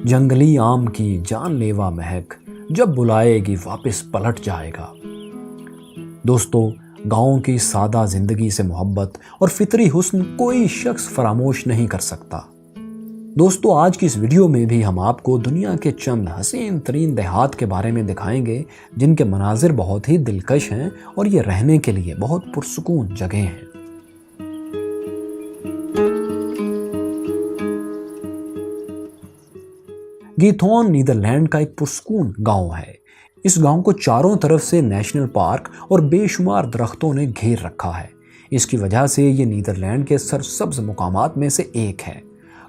जंगली आम की जानलेवा महक जब बुलाएगी वापस पलट जाएगा। दोस्तों, गाँव की सादा जिंदगी से मोहब्बत और फितरी हुस्न कोई शख्स फरामोश नहीं कर सकता। दोस्तों, आज की इस वीडियो में भी हम आपको दुनिया के चंद हसीन तरीन देहात के बारे में दिखाएंगे जिनके मनाजिर बहुत ही दिलकश हैं और ये रहने के लिए बहुत पुरसुकून जगह हैं। गीथॉन नीदरलैंड का एक पुरसुकून गांव है। इस गांव को चारों तरफ से नेशनल पार्क और बेशुमार दरख्तों ने घेर रखा है। इसकी वजह से ये नीदरलैंड के सरसब्ज मुकामात में से एक है।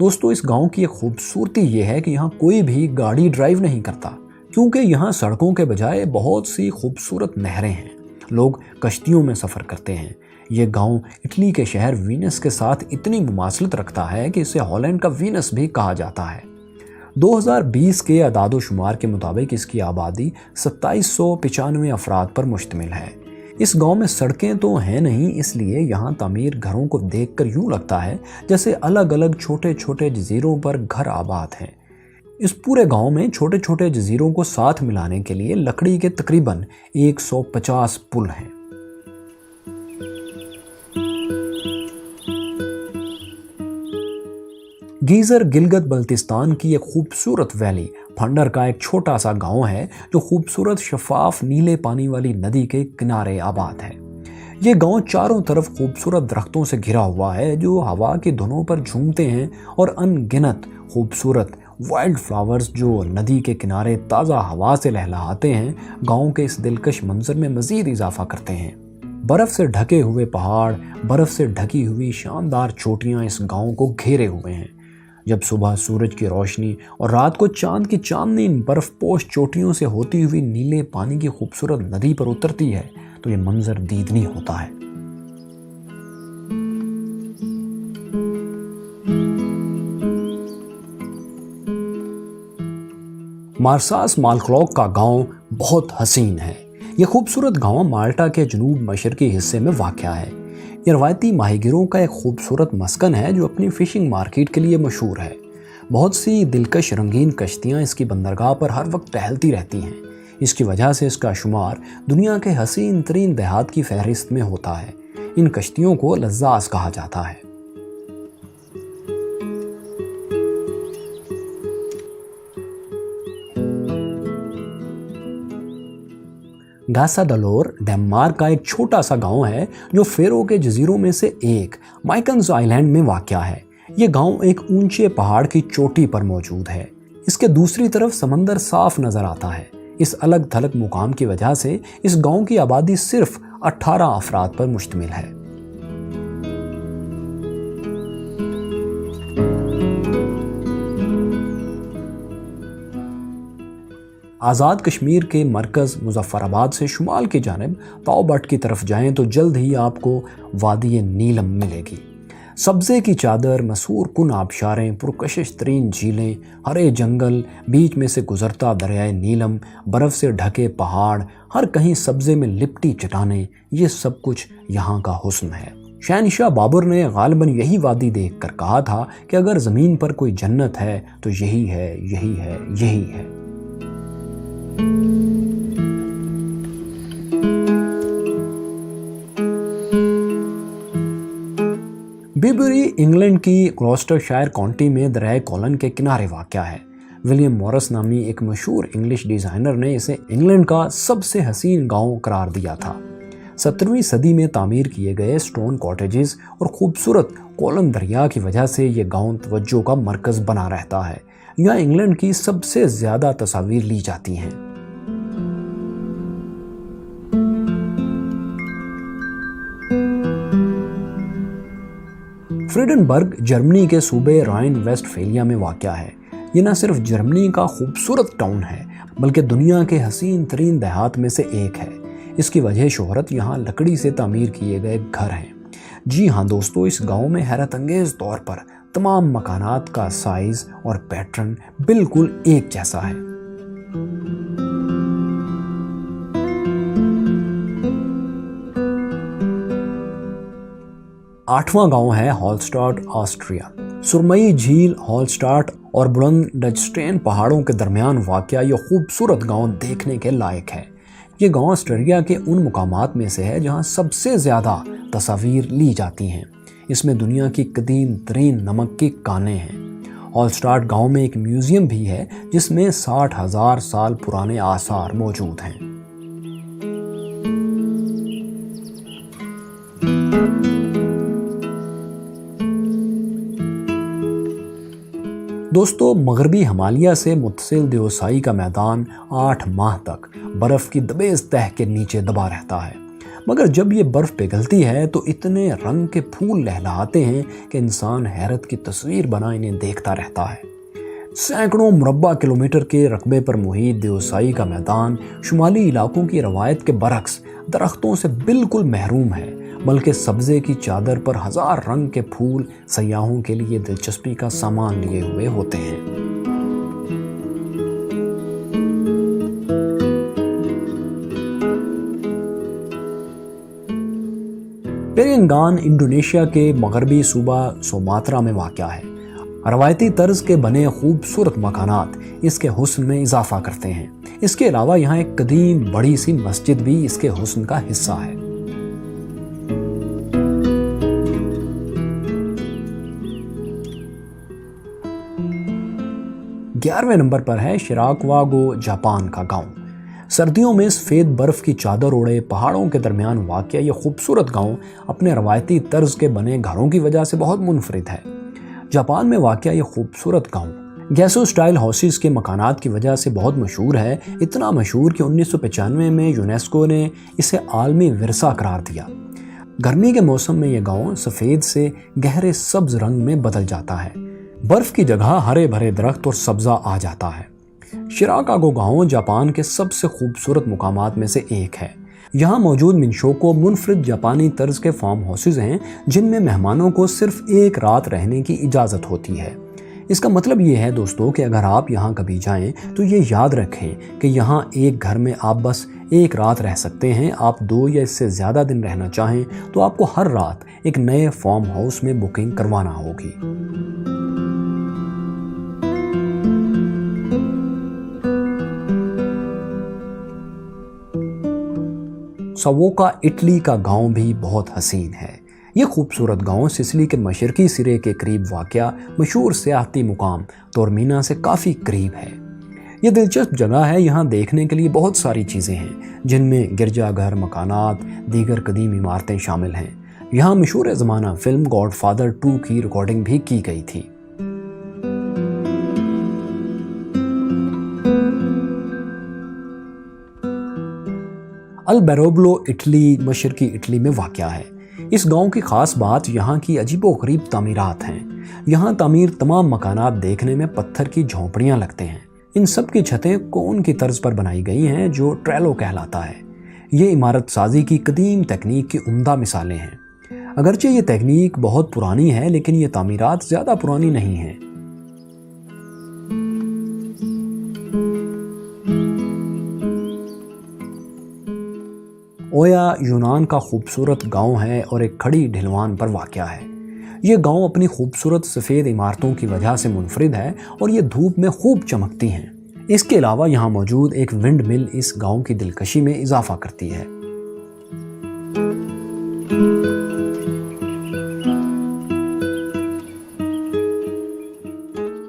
दोस्तों, इस गांव की एक खूबसूरती ये है कि यहाँ कोई भी गाड़ी ड्राइव नहीं करता, क्योंकि यहाँ सड़कों के बजाय बहुत सी खूबसूरत नहरें हैं। लोग कश्तियों में सफ़र करते हैं। ये गांव इटली के शहर वीनस के साथ इतनी मुमासलत रखता है कि इसे हॉलैंड का वीनस भी कहा जाता है। 2020 के अदाद-ओ-शुमार के मुताबिक इसकी आबादी 2795 अफराद पर मुश्तमिल है। इस गांव में सड़कें तो हैं नहीं, इसलिए यहाँ तामीर घरों को देखकर यूँ लगता है जैसे अलग अलग छोटे छोटे जजीरों पर घर आबाद हैं। इस पूरे गांव में छोटे छोटे जजीरों को साथ मिलाने के लिए लकड़ी के तकरीबन 150 पुल हैं। गीजर गिलगित बल्तिस्तान की एक खूबसूरत वैली फंडर का एक छोटा सा गांव है जो खूबसूरत शफाफ नीले पानी वाली नदी के किनारे आबाद है। ये गांव चारों तरफ खूबसूरत दरख्तों से घिरा हुआ है जो हवा की धुनों पर झूमते हैं और अनगिनत खूबसूरत वाइल्ड फ्लावर्स जो नदी के किनारे ताज़ा हवा से लहलहाते हैं गांव के इस दिलकश मंजर में मज़ीद इजाफा करते हैं। बर्फ़ से ढके हुए पहाड़, बर्फ़ से ढकी हुई शानदार चोटियाँ इस गांव को घेरे हुए हैं। जब सुबह सूरज की रोशनी और रात को चांद की चांदनी इन बर्फपोश चोटियों से होती हुई नीले पानी की खूबसूरत नदी पर उतरती है तो ये मंजर दीदनी होता है। मार्सास मालक्लॉक का गांव बहुत हसीन है। ये खूबसूरत गांव माल्टा के जनूब मशरकी हिस्से में वाक़या है। ये रवायती माहीगिरों का एक खूबसूरत मस्कन है जो अपनी फ़िशिंग मार्केट के लिए मशहूर है। बहुत सी दिलकश रंगीन कश्तियाँ इसकी बंदरगाह पर हर वक्त टहलती रहती हैं। इसकी वजह से इसका शुमार दुनिया के हसीन तरीन देहात की फहरिस्त में होता है। इन कश्तियों को लज़्ज़ाज़ कहा जाता है। गासाडलोर डेनमार्क का एक छोटा सा गांव है जो फेरो के जजीरों में से एक माइकन्स आइलैंड में वाक़या है। ये गांव एक ऊंचे पहाड़ की चोटी पर मौजूद है। इसके दूसरी तरफ समंदर साफ नज़र आता है। इस अलग थलग मुकाम की वजह से इस गांव की आबादी सिर्फ 18 अफराद पर मुश्तमिल है। आज़ाद कश्मीर के मरकज़ मुज़फ़्फ़राबाद से शुमाल की जानिब ताओबट की तरफ जाएं तो जल्द ही आपको वादी नीलम मिलेगी। सब्ज़े की चादर, मशहूर कुन आबशारें, पुरकशिश तरीन झीलें, हरे जंगल, बीच में से गुज़रता दरियाए नीलम, बर्फ़ से ढके पहाड़, हर कहीं सब्ज़े में लिपटी चट्टानें, ये सब कुछ यहाँ का हुस्न है। शहनशाह बाबर ने गालिबन यही वादी देख कर कहा था कि अगर ज़मीन पर कोई जन्नत है तो यही है, यही है, यही है। बिबरी इंग्लैंड की ग्लॉस्टरशायर काउंटी में दरियाए कॉलन के किनारे वाक़या है। विलियम मॉरिस नामी एक मशहूर इंग्लिश डिज़ाइनर ने इसे इंग्लैंड का सबसे हसीन गांव करार दिया था। 17वीं सदी में तामीर किए गए स्टोन कॉटेजेस और खूबसूरत कॉलन दरिया की वजह से ये गांव तवज्जो का मरकज़ बना रहता है। यहाँ इंग्लैंड की सबसे ज़्यादा तस्वीर ली जाती हैं। फ्रीडनबर्ग जर्मनी के सूबे राइन वेस्टफेलिया में वाक़या है। ये न सिर्फ जर्मनी का खूबसूरत टाउन है बल्कि दुनिया के हसीन तरीन देहात में से एक है। इसकी वजह शोहरत यहाँ लकड़ी से तामीर किए गए घर हैं। जी हाँ दोस्तों, इस गांव में हैरत अंगेज़ तौर पर तमाम मकानात का साइज़ और पैटर्न बिल्कुल एक जैसा है। आठवां गांव है हॉलस्टाड, ऑस्ट्रिया। सुरमई झील, हॉलस्टार्ट और बुलंद डचस्टेन पहाड़ों के दरमियान वाक़या ये खूबसूरत गांव देखने के लायक है। ये गांव ऑस्ट्रेलिया के उन मुकामात में से है जहां सबसे ज़्यादा तस्वीर ली जाती हैं। इसमें दुनिया की कदीम तरीन नमक की कानें हैं। हॉलस्टार्ट गांव में एक म्यूज़ियम भी है जिसमें 60,000 साल पुराने आसार मौजूद हैं। दोस्तों, मगरबी हिमालय से मुत्तसिल देओसाई का मैदान 8 माह तक बर्फ़ की दबेज़ तह के नीचे दबा रहता है, मगर जब ये बर्फ़ पिघलती है तो इतने रंग के फूल लहलहाते हैं कि इंसान हैरत की तस्वीर बना इन्हें देखता रहता है। सैकड़ों मुरब्बा किलोमीटर के रकबे पर मुहित देओसाई का मैदान शुमाली इलाकों की रवायत के बरक्स दरख्तों से बिल्कुल महरूम है, बल्कि सब्ज़े की चादर पर 1000 रंग के फूल सयाहों के लिए दिलचस्पी का सामान लिए हुए होते हैं। पेरेंगान इंडोनेशिया के मगरबी सूबा सुमात्रा में वाक़या है। रवायती तर्ज के बने खूबसूरत मकानात इसके हुस्न में इजाफा करते हैं। इसके अलावा यहाँ एक कदीम बड़ी सी मस्जिद भी इसके हुस्न का हिस्सा है। 11वें नंबर पर है शिराकवागो, जापान का गांव। सर्दियों में सफ़ेद बर्फ़ की चादर ओढ़े पहाड़ों के दरमियान वाक़या ये खूबसूरत गांव अपने रवायती तर्ज के बने घरों की वजह से बहुत मुनफरिद है। जापान में वाक़या ये खूबसूरत गांव गैसो स्टाइल हाउसेस के मकानात की वजह से बहुत मशहूर है। इतना मशहूर कि 1995 में यूनेस्को ने इसे आलमी विरसा करार दिया। गर्मी के मौसम में यह गांव सफ़ेद से गहरे सब्ज रंग में बदल जाता है। बर्फ़ की जगह हरे भरे दरख्त और सब्ज़ा आ जाता है। शिराकागो गांव जापान के सबसे खूबसूरत मुकामात में से एक है। यहाँ मौजूद मिनशोको मुनफरिद जापानी तर्ज के फार्म हाउसेज हैं जिनमें मेहमानों को सिर्फ एक रात रहने की इजाज़त होती है। इसका मतलब ये है दोस्तों कि अगर आप यहाँ कभी जाएं तो ये याद रखें कि यहाँ एक घर में आप बस एक रात रह सकते हैं। आप 2 या इससे ज़्यादा दिन रहना चाहें तो आपको हर रात एक नए फार्म हाउस में बुकिंग करवाना होगी। सवोका, इटली का गांव भी बहुत हसीन है। ये खूबसूरत गांव सिसिली के मशरकी सिरे के करीब वाक़या मशहूर सियाहती मुकाम तोरमीना से काफ़ी करीब है। ये दिलचस्प जगह है। यहाँ देखने के लिए बहुत सारी चीज़ें हैं जिनमें गिरजाघर, मकानात, दीगर कदीम इमारतें शामिल हैं। यहाँ मशहूर ज़माना फिल्म गॉडफादर 2 की रिकॉर्डिंग भी की गई थी। अल्बेरोब्लो, इटली, मशरकी इटली में वाक़या है। इस गांव की ख़ास बात यहाँ की अजीबोगरीब तामीरात हैं। यहाँ तामीर तमाम मकानात देखने में पत्थर की झोंपड़ियाँ लगते हैं। इन सब की छतें कोन की तर्ज पर बनाई गई हैं जो ट्रेलो कहलाता है। ये इमारत साजी की कदीम तकनीक की उम्दा मिसालें हैं। अगरचे ये तकनीक बहुत पुरानी है लेकिन ये तामीरात ज़्यादा पुरानी नहीं हैं। ओया यूनान का खूबसूरत गांव है और एक खड़ी ढलवान पर वाक़या है। ये गांव अपनी खूबसूरत सफ़ेद इमारतों की वजह से मुनफरिद है और ये धूप में खूब चमकती हैं। इसके अलावा यहाँ मौजूद एक विंड मिल इस गांव की दिलकशी में इजाफा करती है।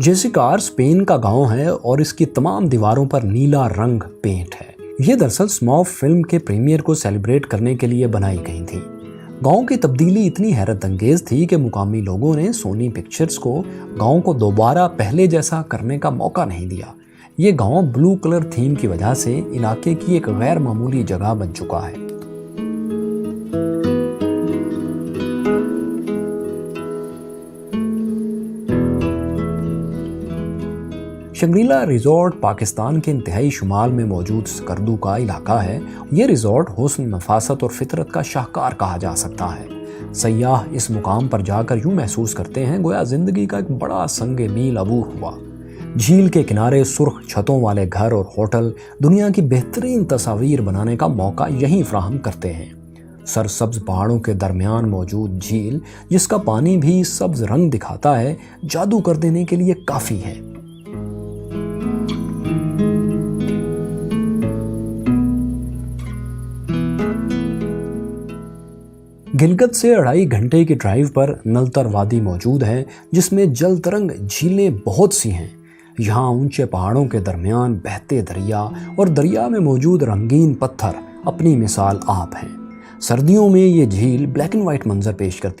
जेसिकार स्पेन का गांव है और इसकी तमाम दीवारों पर नीला रंग पेंट है। ये दरअसल स्मॉफ फिल्म के प्रीमियर को सेलिब्रेट करने के लिए बनाई गई थी। गांव की तब्दीली इतनी हैरत अंगेज थी कि मुकामी लोगों ने सोनी पिक्चर्स को गांव को दोबारा पहले जैसा करने का मौका नहीं दिया। ये गांव ब्लू कलर थीम की वजह से इलाके की एक गैर मामूली जगह बन चुका है। शंग्रीला रिजॉर्ट पाकिस्तान के इंतहाई शुमाल में मौजूद स्कर्दू का इलाका है। ये रिजॉर्ट हुस्न, नफासत और फितरत का शाहकार कहा जा सकता है। सयाह इस मुकाम पर जाकर यूं महसूस करते हैं गोया जिंदगी का एक बड़ा संगे मील अबूर हुआ। झील के किनारे सुर्ख छतों वाले घर और होटल दुनिया की बेहतरीन तस्वीर बनाने का मौका यहीं फ्राहम करते हैं। سرسبز پہاڑوں کے درمیان موجود جھیل، جس کا پانی بھی سبز رنگ دکھاتا ہے، جادو کر دینے کے لیے کافی ہے۔ گلگت سے 2.5 گھنٹے کی ڈرائیو پر نلتر وادی موجود ہے، جس میں جل ترنگ جھیلیں بہت سی ہیں۔ یہاں اونچے پہاڑوں کے درمیان بہتے دریا اور دریا میں موجود رنگین پتھر اپنی مثال آپ ہیں۔ سردیوں میں یہ جھیل بلیک اینڈ وائٹ منظر پیش کرتی ہے۔